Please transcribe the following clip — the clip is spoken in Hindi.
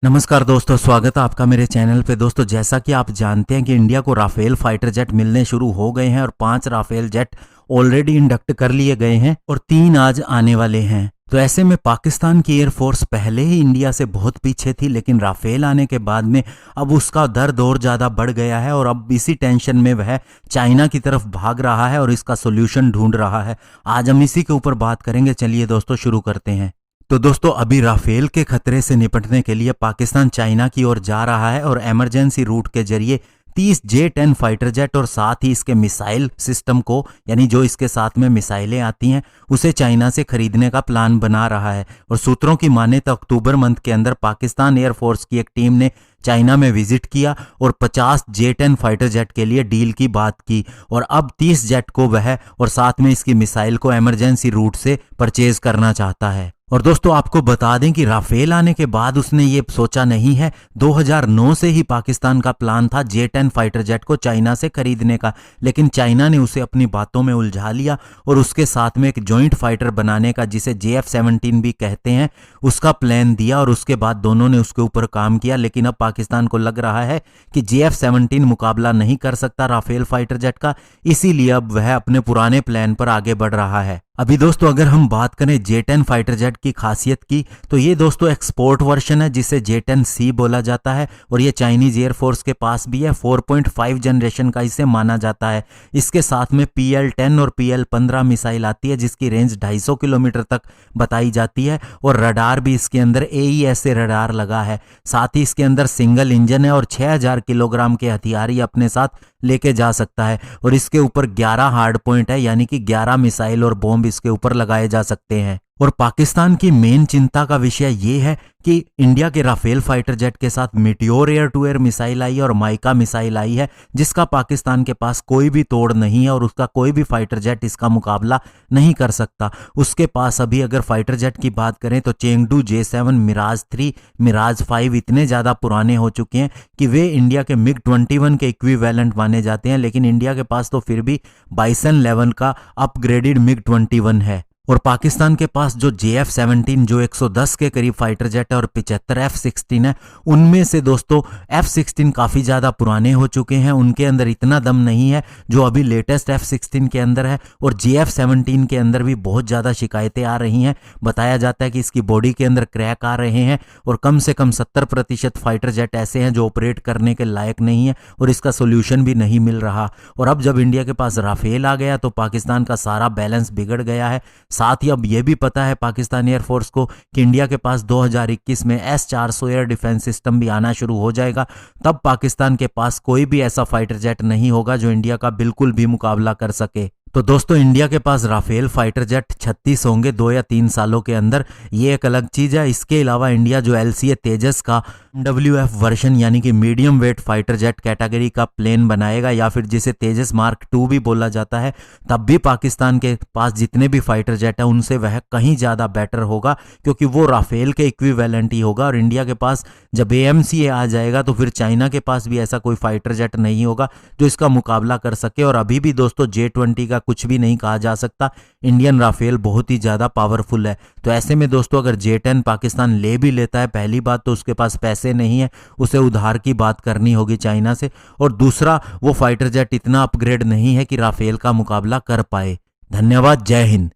नमस्कार दोस्तों, स्वागत है आपका मेरे चैनल पे। दोस्तों, जैसा कि आप जानते हैं कि इंडिया को राफेल फाइटर जेट मिलने शुरू हो गए हैं और 5 राफेल जेट ऑलरेडी इंडक्ट कर लिए गए हैं और 3 आज आने वाले हैं। तो ऐसे में पाकिस्तान की एयरफोर्स पहले ही इंडिया से बहुत पीछे थी, लेकिन राफेल आने के बाद में अब उसका दर्द और ज़्यादा बढ़ गया है और अब इसी टेंशन में वह चाइना की तरफ भाग रहा है और इसका सोल्यूशन ढूंढ रहा है। आज हम इसी के ऊपर बात करेंगे। चलिए दोस्तों, शुरू करते हैं। तो दोस्तों, अभी राफेल के खतरे से निपटने के लिए पाकिस्तान चाइना की ओर जा रहा है और इमरजेंसी रूट के जरिए 30 J-10 फाइटर जेट और साथ ही इसके मिसाइल सिस्टम को, यानी जो इसके साथ में मिसाइलें आती हैं, उसे चाइना से खरीदने का प्लान बना रहा है। और सूत्रों की माने तो अक्टूबर मंथ के अंदर पाकिस्तान एयरफोर्स की एक टीम ने चाइना में विजिट किया और 50 J-10 फाइटर जेट के लिए डील की बात की और अब 30 जेट को वह और साथ में इसकी मिसाइल को इमरजेंसी रूट से परचेज करना चाहता है। और दोस्तों, आपको बता दें कि राफेल आने के बाद उसने ये सोचा नहीं है। 2009 से ही पाकिस्तान का प्लान था J-10 फाइटर जेट को चाइना से खरीदने का, लेकिन चाइना ने उसे अपनी बातों में उलझा लिया और उसके साथ में एक जॉइंट फाइटर बनाने का, जिसे JF-17 भी कहते हैं, उसका प्लान दिया और उसके बाद दोनों ने उसके ऊपर काम किया। लेकिन अब पाकिस्तान को लग रहा है कि JF-17 मुकाबला नहीं कर सकता राफेल फाइटर जेट का, इसीलिए अब वह अपने पुराने प्लान पर आगे बढ़ रहा है। अभी दोस्तों, अगर हम बात करें J-10 फाइटर जेट की खासियत की, तो ये दोस्तों एक्सपोर्ट वर्जन है जिसे J-10C बोला जाता है और ये चाइनीज एयरफोर्स के पास भी है। 4.5 जनरेशन का इसे माना जाता है। इसके साथ में PL-10 और PL-15 मिसाइल आती है जिसकी रेंज 250 किलोमीटर तक बताई जाती है और रडार भी इसके अंदर AES रडार लगा है। साथ ही इसके अंदर सिंगल इंजन है और 6000 किलोग्राम के हथियार ये अपने साथ लेके जा सकता है और इसके ऊपर 11 हार्ड पॉइंट है, यानी कि 11 मिसाइल और बॉम्ब इसके ऊपर लगाए जा सकते हैं। और पाकिस्तान की मेन चिंता का विषय ये है कि इंडिया के राफेल फाइटर जेट के साथ meteor air to air missile आई है और माइका मिसाइल आई है, जिसका पाकिस्तान के पास कोई भी तोड़ नहीं है और उसका कोई भी फाइटर जेट इसका मुकाबला नहीं कर सकता। उसके पास अभी अगर फाइटर जेट की बात करें तो चेंगडू J-7, मिराज 3, मिराज 5 इतने ज़्यादा पुराने हो चुके हैं कि वे इंडिया के MiG-21 के इक्विवेलेंट माने जाते हैं, लेकिन इंडिया के पास तो फिर भी बाइसन 11 का अपग्रेडेड MiG-21 है। और पाकिस्तान के पास जो JF-17 जो 110 के करीब फाइटर जेट है और 75 F-16 है, उनमें से दोस्तों F-16 काफ़ी ज़्यादा पुराने हो चुके हैं, उनके अंदर इतना दम नहीं है जो अभी लेटेस्ट F-16 के अंदर है। और JF-17 के अंदर भी बहुत ज़्यादा शिकायतें आ रही हैं। बताया जाता है कि इसकी बॉडी के अंदर क्रैक आ रहे हैं और कम से कम 70% फाइटर जेट ऐसे हैं जो ऑपरेट करने के लायक नहीं है और इसका सोल्यूशन भी नहीं मिल रहा। और अब जब इंडिया के पास राफेल आ गया तो पाकिस्तान का सारा बैलेंस बिगड़ गया है। साथ ही अब यह भी पता है पाकिस्तान एयरफोर्स को कि इंडिया के पास 2021 में S-400 एयर डिफेंस सिस्टम भी आना शुरू हो जाएगा। तब पाकिस्तान के पास कोई भी ऐसा फाइटर जेट नहीं होगा जो इंडिया का बिल्कुल भी मुकाबला कर सके। तो दोस्तों, इंडिया के पास राफेल फाइटर जेट 36 होंगे 2 या 3 सालों के अंदर, ये एक अलग चीज़ है। इसके अलावा इंडिया जो LCA तेजस का MWF वर्जन, यानी कि medium wait fighter jet category का प्लेन बनाएगा, या फिर जिसे तेजस मार्क 2 भी बोला जाता है, तब भी पाकिस्तान के पास जितने भी फाइटर जेट हैं उनसे वह कहीं ज़्यादा बेटर होगा, क्योंकि वो राफेल के इक्विवेलेंट ही होगा। और इंडिया के पास जब AMCA आ जाएगा तो फिर चाइना के पास भी ऐसा कोई फाइटर जेट नहीं होगा जो इसका मुकाबला कर सके। और अभी भी दोस्तों J-20 का कुछ भी नहीं कहा जा सकता। इंडियन राफेल बहुत ही ज़्यादा पावरफुल है। तो ऐसे में दोस्तों, अगर J-10 पाकिस्तान ले भी लेता है, पहली बात तो उसके पास पैसे नहीं है, उसे उधार की बात करनी होगी चाइना से, और दूसरा वो फाइटर जेट इतना अपग्रेड नहीं है कि राफेल का मुकाबला कर पाए। धन्यवाद। जय हिंद।